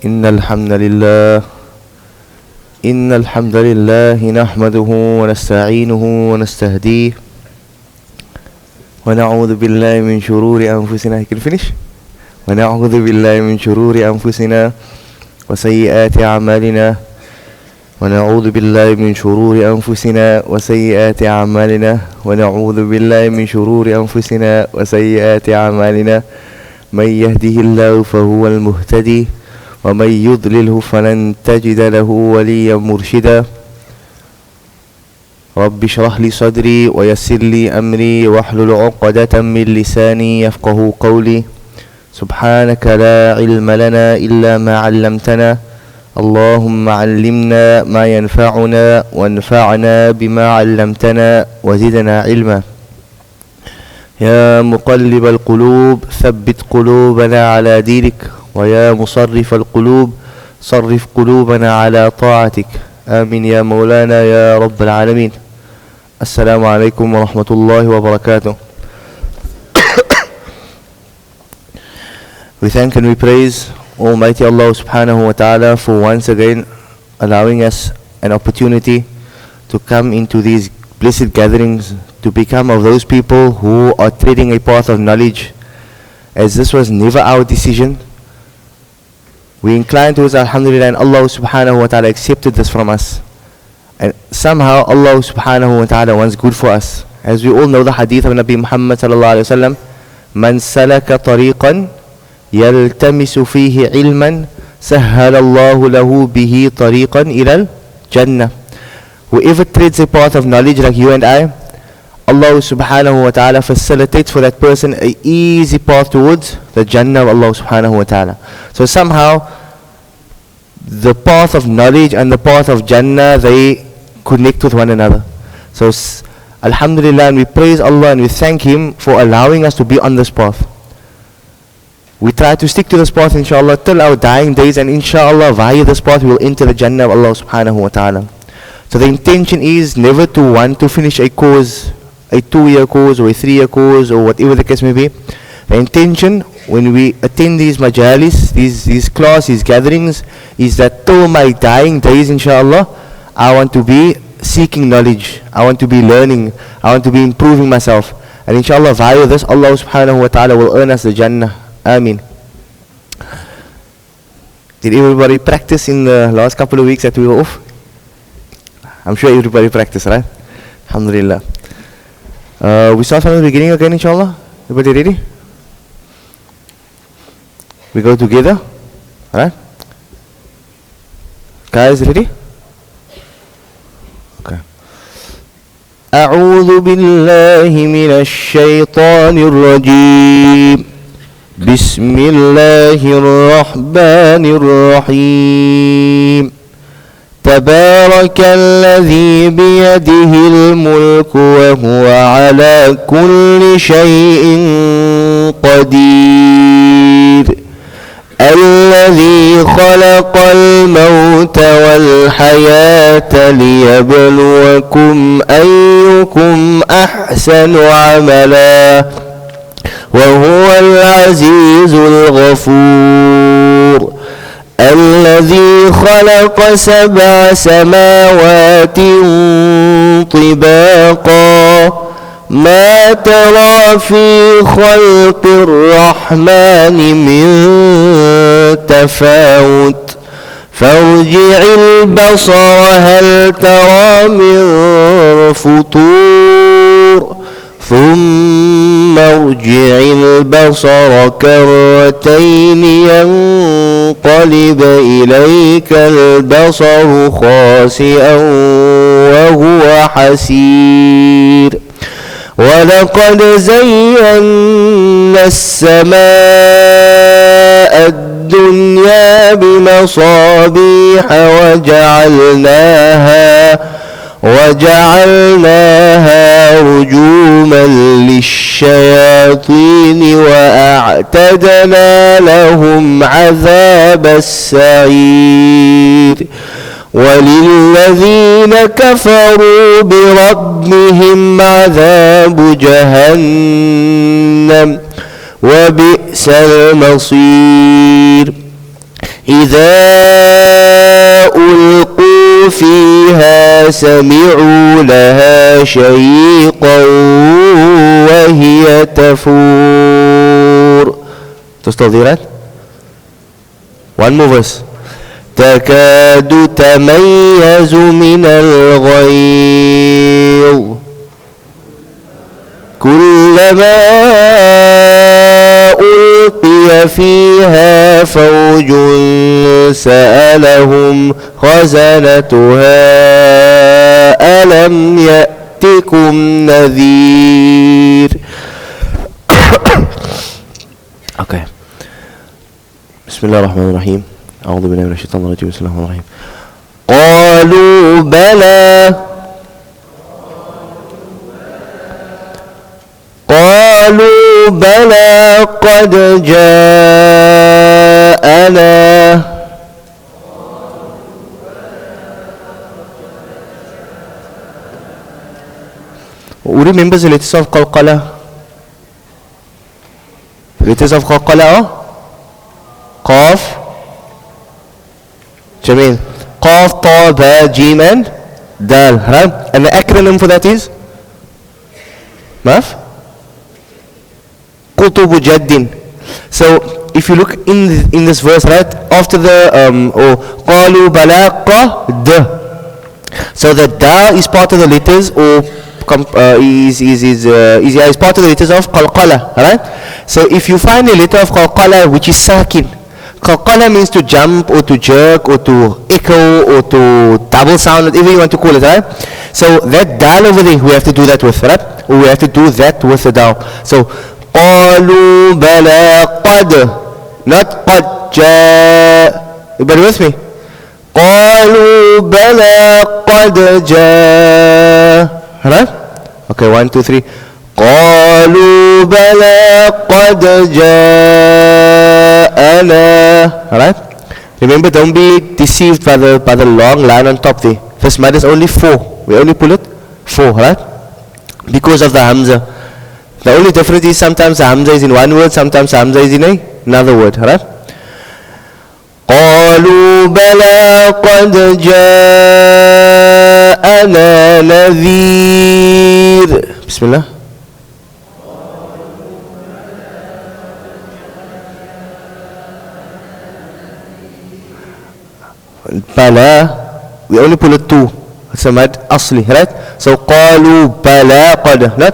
إن الحمد لله نحمده ونستعينه ونستهديه ونعوذ بالله من شرور أنفسنا ونعوذ بالله من شرور أنفسنا وسيئات أعمالنا ونعوذ بالله من شرور أنفسنا وسيئات أعمالنا ونعوذ بالله من شرور أنفسنا وسيئات أعمالنا من يهده الله فهو المهتدي ومن يضلله فلن تجد له وليا مرشدا رب اشرح لي صدري ويسر لي أمري واحلل عقدة من لساني يفقه قولي سبحانك لا علم لنا إلا ما علمتنا اللهم علمنا ما ينفعنا وانفعنا بما علمتنا وزدنا علما يا مقلب القلوب ثبت قلوبنا على دينك ويا مصرف القلوب صرف قلوبنا على طاعتك آمين يا مولانا يا رب العالمين. السلام عليكم ورحمة الله وبركاته. We thank and we praise Almighty Allah subhanahu wa ta'ala for once again allowing us an opportunity to come into these blessed gatherings, to become of those people who are treading a path of knowledge, as this was never our decision. We inclined towards Alhamdulillah, and Allah subhanahu wa ta'ala accepted this from us. And somehow Allah subhanahu wa ta'ala wants good for us. As we all know the hadith of Nabi Muhammad sallallahu alayhi wa sallam, Man salaka tariqan yaltamisu fihi ilman sahhala Allahu lahu bihi tariqan ilal jannah. Whoever treads a path of knowledge like you and I, Allah subhanahu wa ta'ala facilitates for that person an easy path towards the Jannah of Allah subhanahu wa ta'ala. So somehow the path of knowledge and the path of Jannah, they connect with one another. So Alhamdulillah, and we praise Allah and we thank Him for allowing us to be on this path. We try to stick to this path inshallah till our dying days, and inshallah via this path we will enter the Jannah of Allah subhanahu wa ta'ala. So the intention is never to want to finish a course, a 2-year course or a 3-year course or whatever the case may be. The intention when we attend these majalis, these classes, gatherings, is that till my dying days inshallah, I want to be seeking knowledge, I want to be learning, I want to be improving myself, and inshallah via this Allah subhanahu wa ta'ala will earn us the Jannah. Ameen. Did everybody practice in the last couple of weeks that we were off? I'm sure everybody practiced, right? Alhamdulillah. We start from the beginning again inshallah. Everybody ready? We go together, alright? Guys, ready? Okay. أعوذ بالله من الشيطان الرجيم بسم الله الرحمن الرحيم تبارك الذي بيده الملك وهو على كل شيء قدير الذي خلق الموت والحياة ليبلوكم أيكم أحسن عملا وهو العزيز الغفور الذي خلق 7 سماوات طباقا ما ترى في خلق الرحمن من تفاوت فارجع البصر هل ترى من فطور ثم ارجع البصر كرتين ينقلب إليك البصر خاسئا وهو حسير ولقد زينا السماء الدنيا بمصابيح وجعلناها رجوما للشياطين وأعتدنا لهم عذاب السعير وللذين كفروا بربهم عذاب جهنم وبئس المصير إذا ألقوا فيها سمعوا لها شهيقا وهي تفور. تستطيع one more verse. تكاد تميز من الغيظ كلما ألقي فيها فوج سألهم خزنتها ألم يأتكم نذير. Okay. بسم الله الرحمن الرحيم. أعوذ بالله من الشيطان الرجيم. بسم الله الرحمن الرحيم. قالوا بلى قالوا بلى قد جاءنا Who remembers the letters of Qalqala? Letters of Qalqala are Qaf, Jamil, Qaf, Ta, Ba, Jim and Dal, right? And the acronym for that is Maf? Qutubu Jaddin. So if you look in this verse, right, after the Qalu Bala Qad, so the Da is part of the letters or is part of the letters of Qalqala, right? So if you find a letter of Qalqala which is Sakin, Qalqala means to jump or to jerk or to echo or to double sound, whatever you want to call it, right? So that Dal over there, we have to do that with, right? Or we have to do that with the Dal. So قالوا بلى قد, not قد جاء. Everybody with me? قالوا بلى قد جاء. Right? Okay, 1, 2, 3. قالوا بلى قد جاءنا. Right? Remember, don't be deceived by the long line on top there. This mad is only 4. We only pull it 4, right? Because of the Hamza. The only difference is sometimes the Hamza is in one word, sometimes the Hamza is in another word, right? قالوا بلى قد جاءنا نذير. بسم الله. بلى, we only pull it 2. It's a mad asli, right? So قالوا بلى قد, not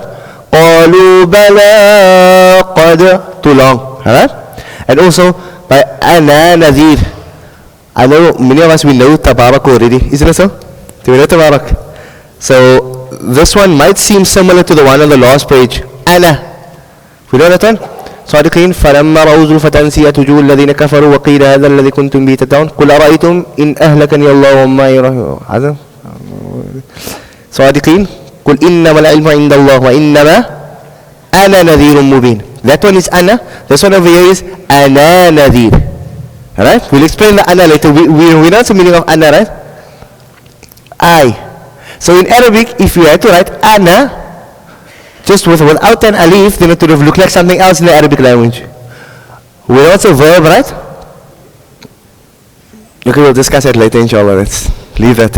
قالوا بلى قد, too long, right? And also by أنا نذير. I know many of us we know Tabarak already, isn't it so? Do we know Tabarak? So this one might seem similar to the one on the last page. أنا, we know that one? صادقين فلما رأوا زلفة سيئت وجوه الذين كفروا وقيل هذا الذي كنتم به تدعون قل أرأيتم إن أهلكني الله وما يراه. هذا صادقين قل إنما العلم عند الله وإنما أنا نذير مبين. That one is أنا. This one over here is أنا نذير. Alright? We'll explain the أنا later. We know the meaning of أنا, right? I. So in Arabic, if you had to write أنا just without an alif, then it would have looked like something else in the Arabic language. We know it's a verb, right? Okay, we'll discuss that later, inshallah. Let's leave that.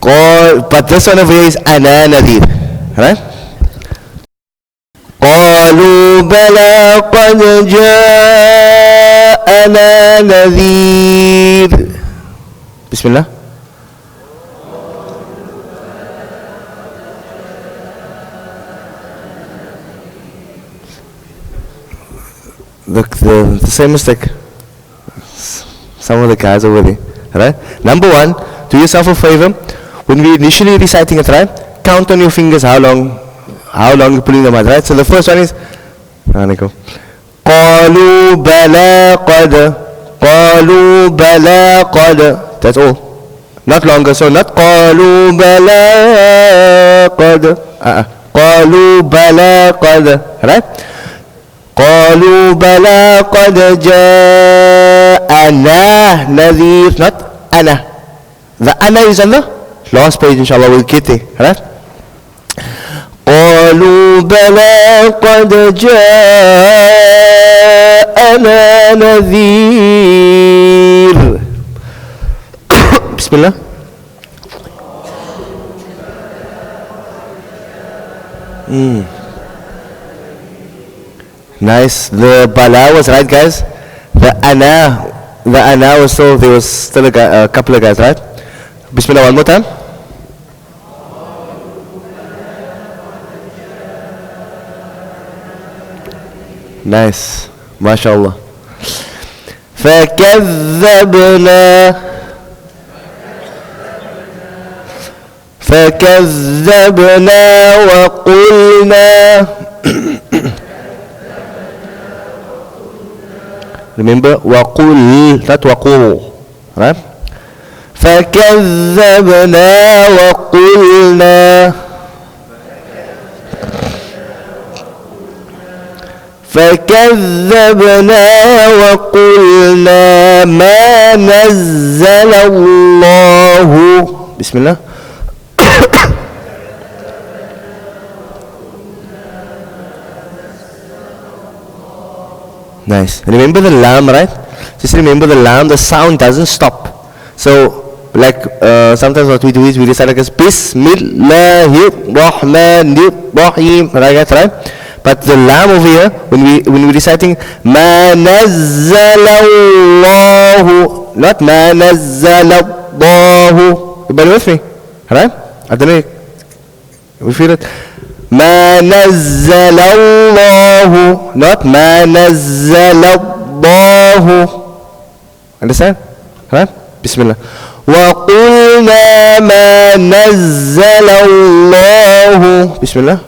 But this one over here is أنا نذير. Right? قالوا بلى قد جاءنا نذير. بسم الله. The same mistake. Some of the guys over there, right? Number 1, do yourself a favor. When we initially reciting it, right? Count on your fingers how long you're pulling them out, right? So the first one is قالوا بلى قد قالوا بلى قد. That's all. Not longer. So not قالوا بلى قد. قالوا بلى قد. Right? قالوا بلى قد جاءنا نذير. Not أنا. The أنا is on the last page, inshallah. We'll get there. Right? قالوا بلى قد جاءنا نذير. بسم الله. Nice. The bala was right, guys. The ana was still, there was still a couple of guys, right? Bismillah, one more time. Nice. MashaAllah. فكذبنا وقلنا remember وقل not وقول right فكذبنا وقلنا ما نزل الله بسم الله. Nice. Remember the lam, right? Just remember the lam, the sound doesn't stop. So, like sometimes what we do is we recite like this, Bismillahirrahmanirrahim, like that, right? But the lam over here, when we're reciting, Ma nazzalallahu, not Ma nazzalallahu. Everybody with me? Right? I don't know. We feel it. ما نزل الله, not ما نزل الله. Understand? Right? Bismillah. وقلنا ما نزل الله. Bismillah.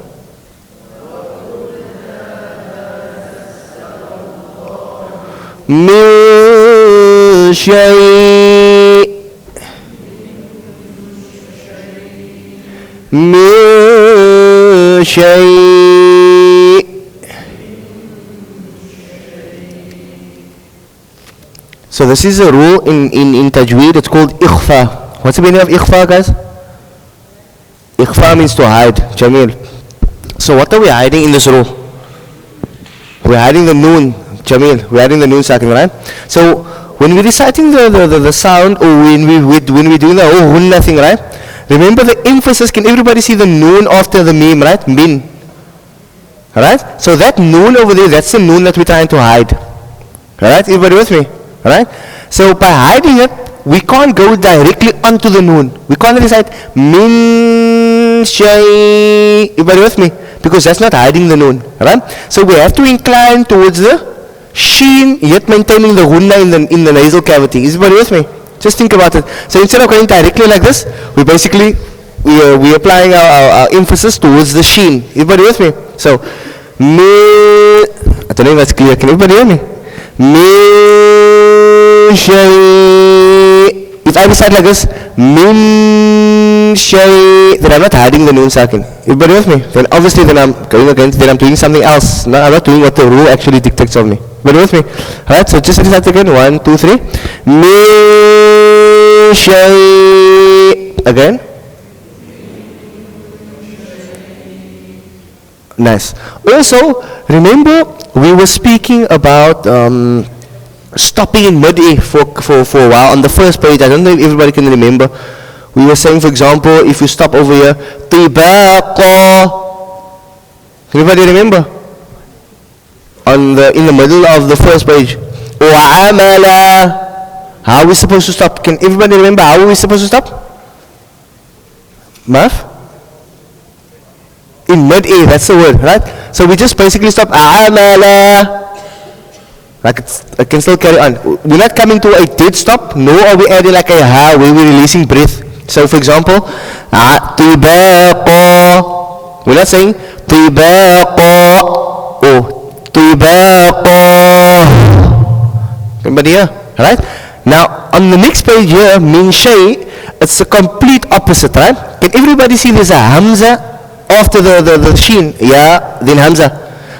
من شيء شيء. So this is a rule in tajweed. It's called ikhfa. What's the meaning of ikhfa, guys? Ikhfa means to hide. Jamil. So what are we hiding in this rule? We're hiding the noon. Jamil. We're hiding the noon sakin, right? So when we're reciting the sound, or when we're doing the hunna thing, right? Remember the emphasis. Can everybody see the noon after the meme, right? Min. Alright? So that noon over there, that's the noon that we're trying to hide. Alright? Everybody with me? Alright? So by hiding it, we can't go directly onto the noon. We can't recite min shay. Everybody with me? Because that's not hiding the noon. Alright? So we have to incline towards the sheen, yet maintaining the gunna in the nasal cavity. Is everybody with me? Just think about it. So instead of going directly like this, we basically we're applying our emphasis towards the sheen. Everybody with me? So I don't know if that's clear. Can everybody hear me? Min shay. If I recite like this, min shay, then I'm not hiding the noon sakin. Everybody with me? Then obviously then I'm going against, then I'm doing something else. No, I'm not doing what the rule actually dictates of me. Everybody with me? Alright, so just recite again. 1, 2, 3. Min shay. Again. Nice. Also, remember we were speaking about stopping in mid-A for a while on the first page. I don't know if everybody can remember. We were saying, for example, if you stop over here, tibaqa. Everybody remember? In the middle of the first page. Wa amala. How are we supposed to stop? Can everybody remember how are we supposed to stop? Maf? In mid-A, that's the word, right? So we just basically stop amala. Like I can still carry on. We're not coming to a dead stop, nor are we adding like a ha where we're releasing breath. So for example, tibaqa. We're not saying tibaqa or tibaqa. Everybody here? Right? Now on the next page here, min shay, it's the complete opposite, right? Can everybody see there's a hamza after the sheen? Yeah, then hamza.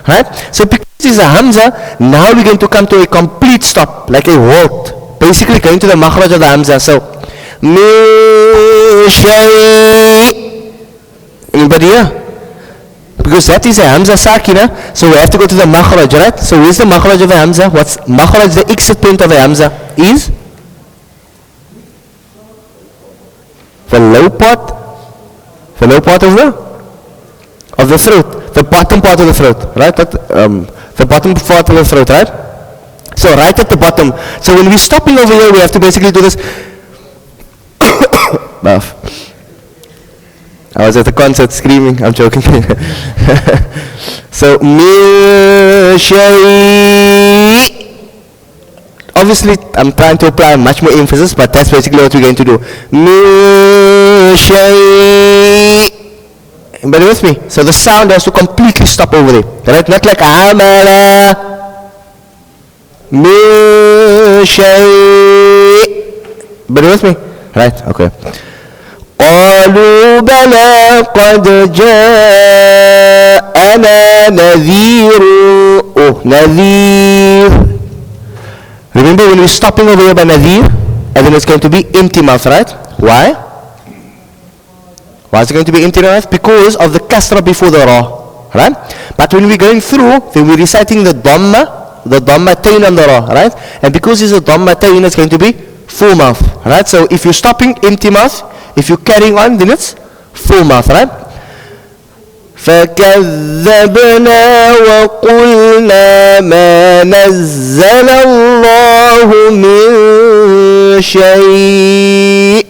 Right? So because there's a hamza, now we're going to come to a complete stop, like a halt. Basically going to the makhraj of the hamza. So min shay. Anybody here? because that is a Hamza Sakina, so we have to go to the Makhraj, right? So where's the Makhraj of a Hamza? What's Makhraj, the exit point of a Hamza? Is? The low part of the throat, the bottom part of the throat, right? The bottom part of the throat, right? So right at the bottom. So when we're stopping over here, we have to basically do this. I was at the concert screaming, I'm joking. So, obviously, I'm trying to apply much more emphasis, but that's basically what we're going to do. Everybody with me? So the sound has to completely stop over there, right? Not like amala, everybody with me? Right? Okay. قالوا بلى قد جاءنا نذير. Oh, نذير. Remember when we're stopping over here by Nadir, and then it's going to be empty mouth, right? Why? Why is it going to be empty mouth? Because of the kasra before the ra, right? But when we're going through, then we're reciting the dhammatain on the ra, right? And because it's a dhammatain, it's going to be full mouth, right? So if you're stopping, empty mouth. If you're carrying on, then it's full mouth, right? فكذبنا وقلنا ما نزل الله من شيء.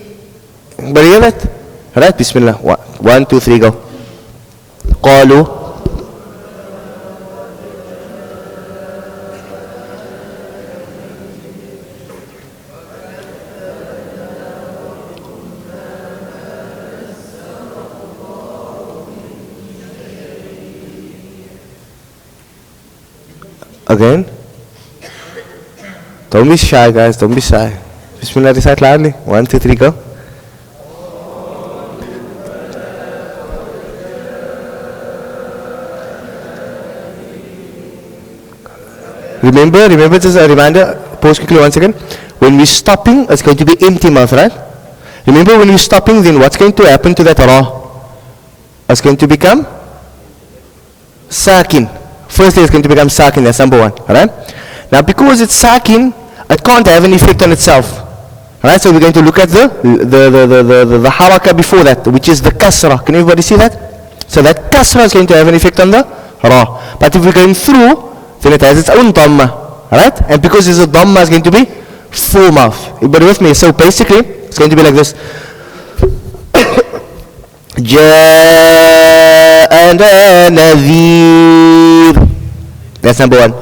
Everybody hear that? Right? Bismillah. 1, 2, 3, go. قالوا. Again. Don't be shy, guys. Don't be shy. Bismillah, recite loudly. 1, 2, 3, go. Remember, just a reminder. Pause quickly 1 second. When we're stopping, it's going to be empty mouth, right? Remember, when we're stopping, then what's going to happen to that ra? It's going to become sakin. Firstly, it's going to become sakin, that's number 1, alright? Now, because it's sakin, it can't have an effect on itself. Alright, so we're going to look at the haraka before that, which is the kasra. Can everybody see that? So that kasra is going to have an effect on the ra. But if we're going through, then it has its own dhamma. Alright? And because it's a dhamma, it's going to be full mouth. Everybody with me? So basically, it's going to be like this. جاءنا نذير. That's number 1.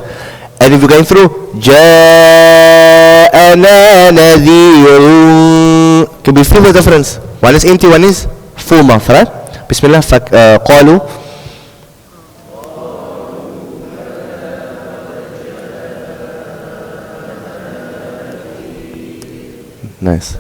And if you're going through, جاءنا نذير. Can we feel the difference? One is empty, one is full mouth, right? Bismillah. قالوا. Nice.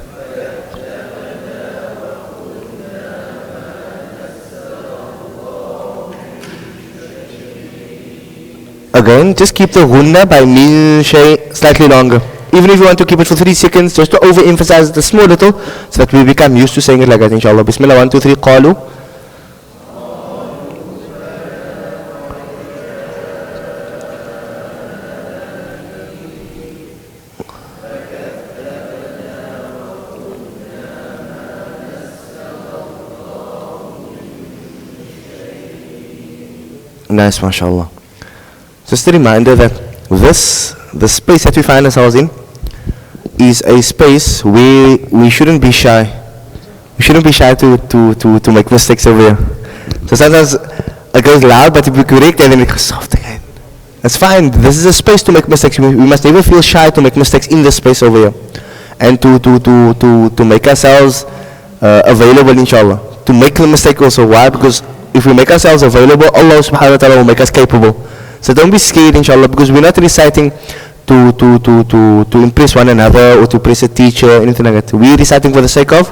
Again, just keep the ghunna by min shay slightly longer. Even if you want to keep it for 3 seconds, just to overemphasize it a small little, so that we become used to saying it like that, inshallah. Bismillah, 1, 2, 3, qalu. Nice, mashallah. Just a reminder that the space that we find ourselves in is a space where we shouldn't be shy. We shouldn't be shy to make mistakes over here. So sometimes it goes loud, but if we correct and then it goes soft again. That's fine. This is a space to make mistakes. We must never feel shy to make mistakes in this space over here. And to make ourselves available, inshallah. To make the mistake also. Why? Because if we make ourselves available, Allah subhanahu wa ta'ala will make us capable. So don't be scared, inshallah, because we're not reciting to impress one another or to impress a teacher, anything like that. We're reciting for the sake of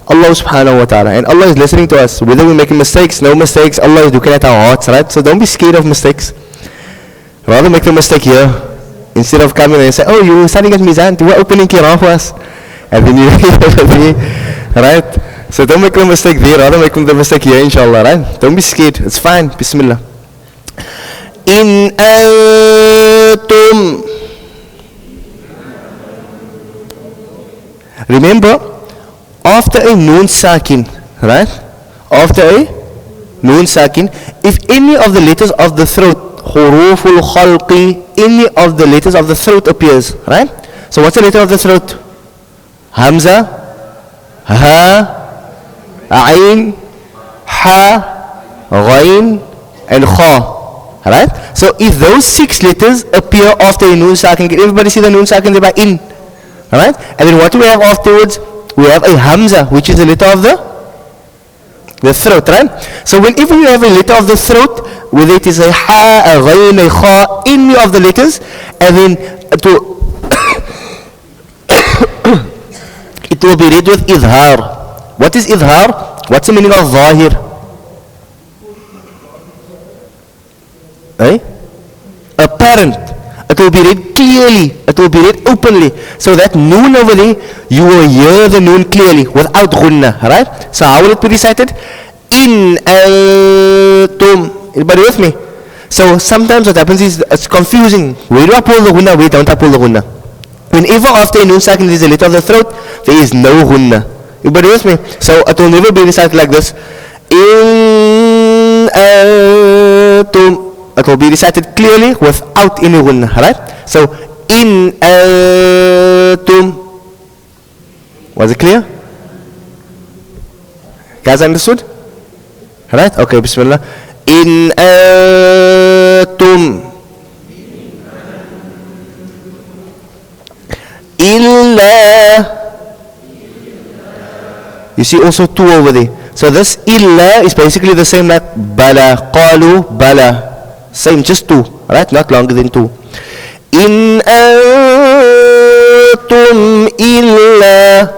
Allah subhanahu wa ta'ala. And Allah is listening to us. Whether we're making mistakes, no mistakes, Allah is looking at our hearts, right? So don't be scared of mistakes. Rather make the mistake here. Instead of coming and say, oh, you were studying at Mizan, you were opening Qur'an for us. And then you right? So don't make a mistake there, rather make the mistake here, inshallah, right? Don't be scared, it's fine. Bismillah. In antum. Remember, after a noon sakin, right? After a noon sakin, if any of the letters of the throat, huruful khalqi, any of the letters of the throat appears, right? So what's the letter of the throat? Hamza, ha, ayn, ha, ghayn, and kha. Right? So if those 6 letters appear after a noon sakin, can everybody see the noon sakin there by in? Alright? And then what do we have afterwards? We have a hamza, which is the letter of the throat, right? So whenever you have a letter of the throat, whether it is a ha, a ghayn, a kha, any of the letters, and then it will be read with idhar. What is idhar? What's the meaning of zahir? Eh? Apparent. It will be read clearly. It will be read openly. So that noon over there, you will hear the noon clearly without gunna. Right? So how will it be recited? In al-tum. Everybody with me? So sometimes what happens is it's confusing. Where do I pull the gunna? Where don't I pull the gunna? Whenever after a noon sakin there is a letter of the throat, there is no gunna. Everybody with me? So it will never be recited like this. In al-tum. It will be recited clearly without any gunna, right? So, in antum. Was it clear? Guys understood? Right? Okay, bismillah. In antum. Illa. You see also 2 over there. So this illa is basically the same like bala, qalu, bala. Same, just 2, right? Not longer than 2. In antum illa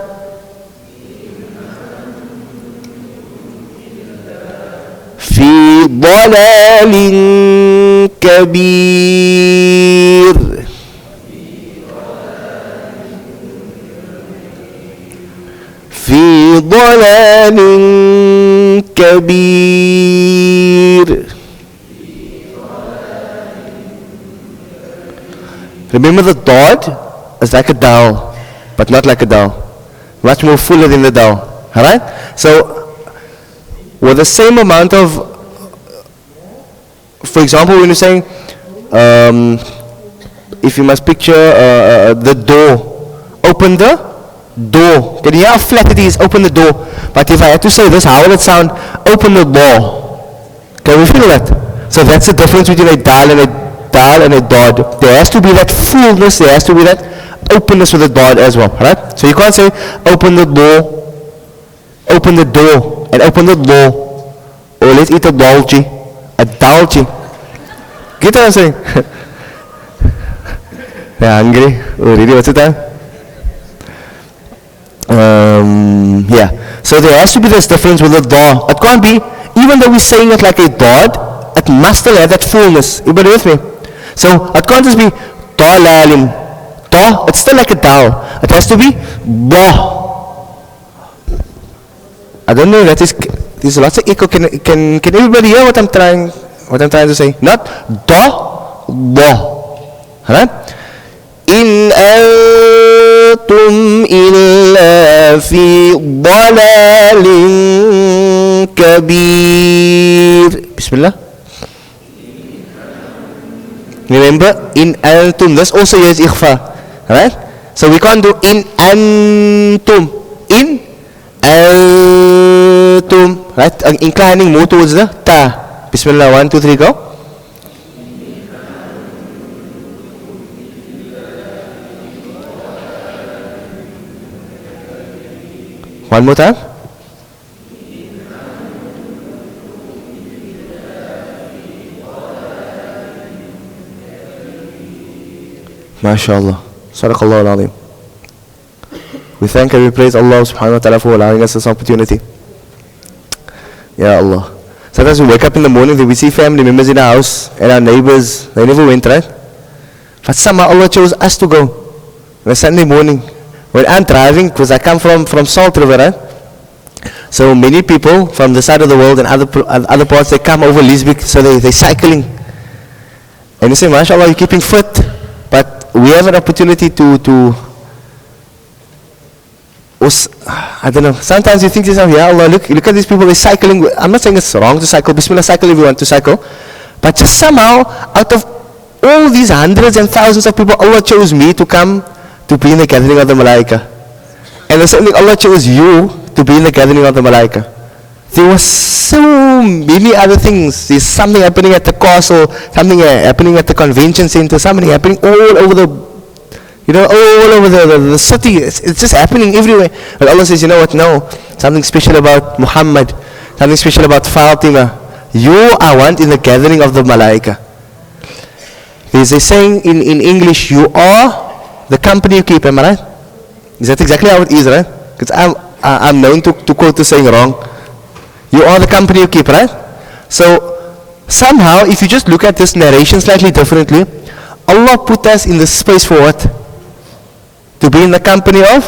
fi dalalin kabir. Fi dalalin kabir. Remember the dot is like a dal, but not like a dal. Much more fuller than the dal. Alright? So, with the same amount of, for example, when you're saying, if you must picture the door, open the door. Can you hear how flat it is? Open the door. But if I had to say this, how will it sound? Open the door. Can we feel that? So that's the difference between a dal and a dod. There has to be that fullness, there has to be that openness with the dod as well, right? So you can't say open the door, and open the door, or let's eat a dalchi. Get what I'm saying? They're hungry. Oh really, what's the time? Yeah, so there has to be this difference with the da. It can't be, even though we're saying it like a dod, it must still have that fullness. Everybody with me? So it can't just be dalalim. Da, it's still like a dal. It has to be ba. I don't know, that is, there's lots of echo. Can everybody hear what I'm trying to say? Not da, ba. Alright? In antum illa fi dalalin kabir. Bismillah. Remember, in antum, this also here is ikhfa, right? So we can't do in antum, in antum, right? Inclining more towards the ta. Bismillah, 1, 2, 3, go. One more time. MashaAllah. Sadaqallahu al-Azim. We thank and we praise Allah subhanahu wa ta'ala for allowing us this opportunity. Ya Allah. Sometimes we wake up in the morning and we see family members in our house and our neighbors, they never went, right? But somehow Allah chose us to go. On a Sunday morning, when I'm driving, because I come from Salt River, right? So many people from the side of the world and other parts, they come over Lisbik, so they're cycling. And you say, mashallah, you're keeping fit. But we have an opportunity to I don't know, sometimes you think to yourself, yeah Allah, look at these people, they're cycling. I'm not saying it's wrong to cycle, Bismillah, cycle if you want to cycle. But just somehow, out of all these hundreds and thousands of people, Allah chose me to come to be in the gathering of the Malaika. And the same thing, Allah chose you to be in the gathering of the Malaika. There were so many other things. There's something happening at the castle, something happening at the convention center, something happening all over the all over the city. It's just happening everywhere. But Allah says, you know what, no, something special about Muhammad, something special about Fatima. You are one in the gathering of the Malaika. There's a saying in English, you are the company you keep, am I right? Is that exactly how it is, right? Because I'm known to quote the saying wrong. You are the company you keep, right? So somehow, if you just look at this narration slightly differently, Allah put us in the space for what? To be in the company of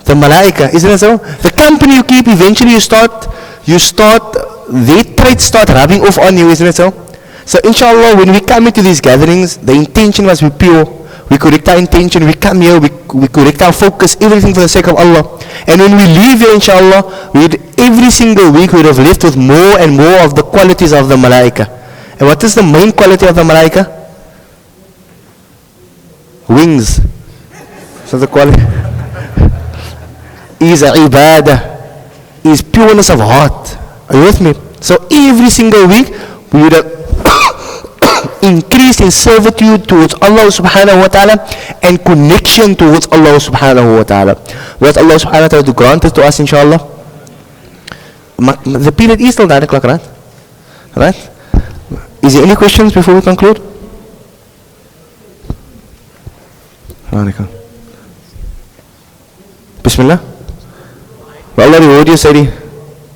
the Malaika, isn't it so? The company you keep, eventually you start, their traits start rubbing off on you, isn't it so? So inshallah, when we come into these gatherings, the intention must be pure. We correct our intention, we come here, we correct our focus, everything for the sake of Allah. And when we leave here, inshallah, every single week we would have left with more and more of the qualities of the Malaika. And what is the main quality of the Malaika? Wings. So the quality is ibadah, is pureness of heart. Are you with me? So every single week we would have increased in servitude towards Allah subhanahu wa ta'ala and connection towards Allah subhanahu wa ta'ala. We ask Allah subhanahu wa ta'ala to grant it to us, inshallah. The period is till 9 o'clock, right? Right? Is there any questions before we conclude? Bismillah. May Allah reward you, Sayyidi.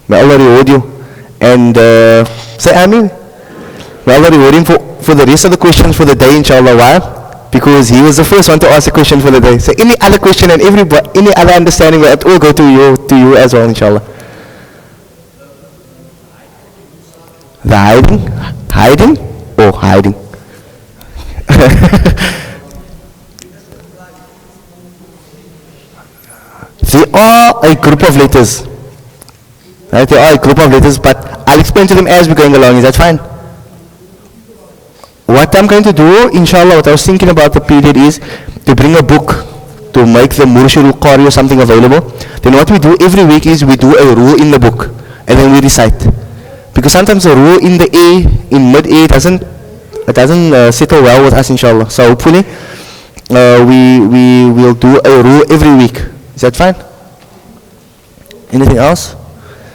May Allah reward you. And say Ameen. May Allah reward him for the rest of the questions for the day, inshallah. Why? Because he was the first one to ask a question for the day. So any other question and any other understanding will all go to you as well, inshallah. The hiding or hiding? They are a group of letters. Right? They are a group of letters, but I'll explain to them as we're going along. Is that fine? What I'm going to do, inshallah, what I was thinking about the period is to bring a book to make the Murshidul Qari or something available. Then what we do every week is we do a rule in the book and then we recite. Because sometimes a rule in the A, in mid-A, it doesn't settle well with us, inshallah. So hopefully we will do a rule every week. Is that fine? Anything else?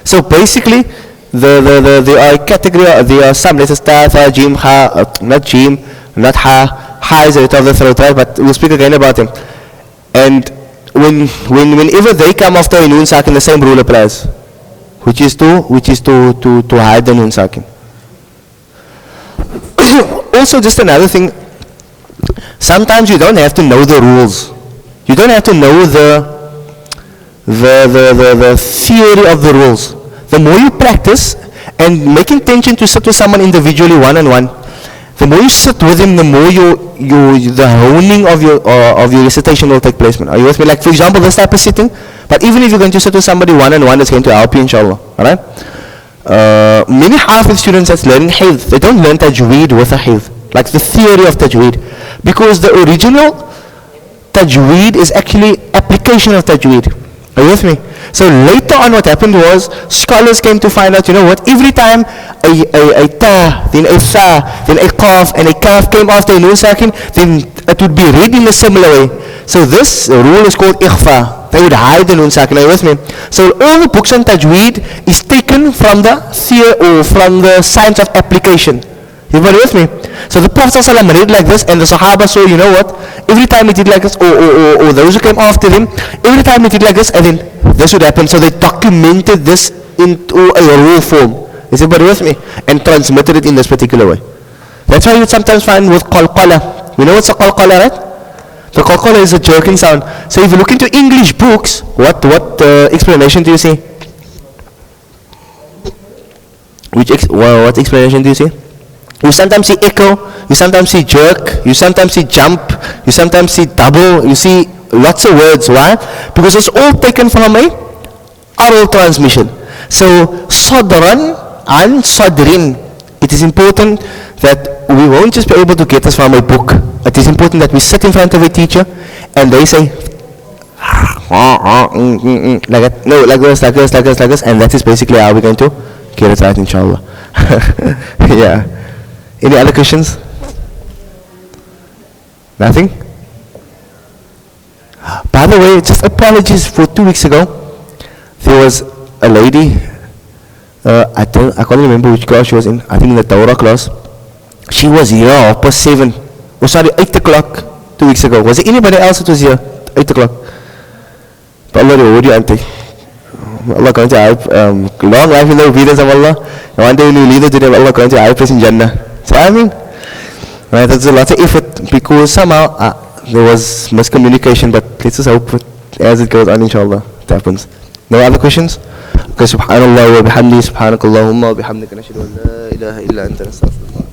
So basically, there are category. There are some letters: ta, tha, jim, ha, not jim, not ha. Ha is the letter of the throat, right? But we'll speak again about them. And whenever they come after a noon sakin, the same rule applies, which is to hide the noon sakin. Also, just another thing. Sometimes you don't have to know the rules. You don't have to know the theory of the rules. The more you practice and make intention to sit with someone individually, one-on-one, the more you sit with him, the more the honing of your recitation will take place. Are you with me? Like for example, this type of sitting. But even if you're going to sit with somebody one-on-one, it's going to help you, inshallah. Alright? Many Hafiz students that's learning Hifz, they don't learn Tajweed with a Hifz, like the theory of Tajweed, because the original Tajweed is actually application of Tajweed. Are you with me? So later on what happened was, scholars came to find out, you know what, every time a ta, then a tha, then a qaf, and a kaf came after a noon sakin, then it would be read in a similar way. So this rule is called ikhfa. They would hide the noon sakin. Are you with me? So all the books on Tajweed is taken from the theory or from the science of application. Everybody with me? So the Prophet ﷺ read like this, and the Sahaba saw, you know what, every time he did like this, or those who came after him, every time he did like this, and then this would happen. So they documented this into a rule form. Is everybody with me? And transmitted it in this particular way. That's why you sometimes find with qalqala. You know what's a qalqala, right? The qalqala is a jerking sound. So if you look into English books, what explanation do you see? What explanation do you see? You sometimes see echo, you sometimes see jerk, you sometimes see jump, you sometimes see double, you see lots of words. Why? Because it's all taken from a oral transmission. So, sadran and sadrin. It is important that we won't just be able to get this from a book. It is important that we sit in front of a teacher and they say, like that, no, like this, like this, like this, like this, and that is basically how we're going to get it right, inshallah. Yeah. Any other questions? Nothing? By the way, just apologies for 2 weeks ago. There was a lady, I can't remember which class she was in. I think in the Torah class. She was here past 7. Oh sorry, 8 o'clock 2 weeks ago. Was there anybody else that was here? 8 o'clock. But Allah reward you, auntie. Allah grant you long life in the obedience of Allah. And one day when you leave it to them, Allah grant you high place in Jannah. So I mean, right, that's a lot of effort because somehow there was miscommunication, but let's just hope as it goes on, inshallah, it happens. No other questions? Okay, subhanallah wa bihamdi, subhanakallahumma wa bihamdika nashhadu an la ilaha illa anta nastaghfiruka.